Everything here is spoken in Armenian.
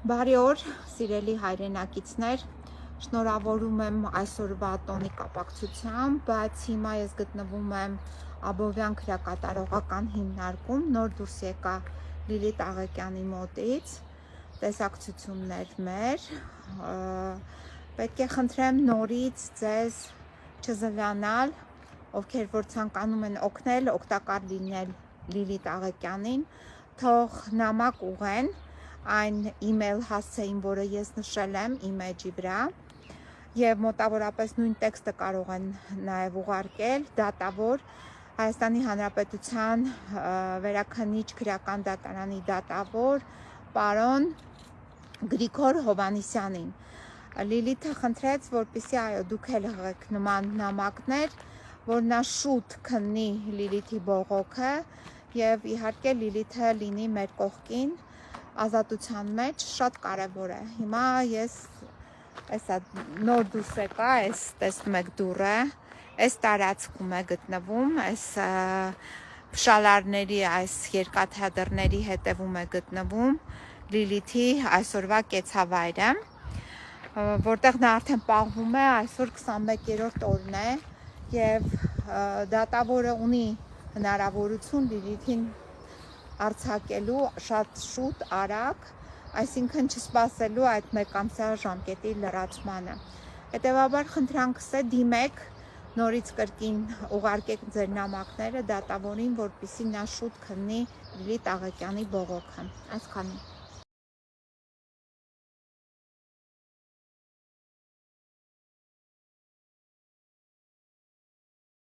Բարի օր, սիրելի հայրենակիցներ, շնորհավորում եմ այսօրվա տոնի կապակցությամբ, բայց հիմա ես գտնվում եմ Աբովյան քրեակատարողական հիմնարկում, նոր դուրս եկա Լիլիթ Աղեկյանի մոտից, տեսակցություններ մեր, պետք է խնդրեմ նորից ձեզ չզլյանալ, ովքեր որ ցանկանում են օգնել, օգտակար լինել Լիլիթ Աղեկյանին, թող նամակ ուղղեն այն email հասցեին, որը ես նշել եմ իմեջի վրա, եւ մոտավորապես նույն տեքստը կարող են նաեւ ուղարկել դատավոր Հայաստանի Հանրապետության վերաքննիչ քրեական դատարանի դատավոր պարոն Գրիգոր Հովհաննիսյանին։ Լիլիթը խնդրեց, որպեսզի այո դուք էլ հղեք նման նամակներ, որ նա շուտ քննի Լիլիթի բողոքը եւ իհարկե Լիլիթը լինի մեր կողքին ազատության մեջ, շատ կարևոր է։ Հիմա ես այսա նոր դուրս եկա, այս տեսնում եք դուռը, այս տարածքում է գտնվում, այս փշալարների, այս երկաթյադռների հետևում է գտնվում Լիլիթի այսօրվա կեցավայրը, որտեղ նա արդեն պահվում է, այսօր 21-րդ օրն է եւ դատավորը ունի հնարավորություն Լիլիթին արձակելու շատ շուտ, արագ, այսինքն չսպասելու այդ մեկամսյա ժամկետի լրացմանը։ Հետևաբար խնդրանքս է դիմեք, նորից կրկին ուղարկեք ձեր նամակները դատավորին, որպեսզի նա շուտ քննի Լիլիթ Աղեկյանի բողոքը։ Այսքանը։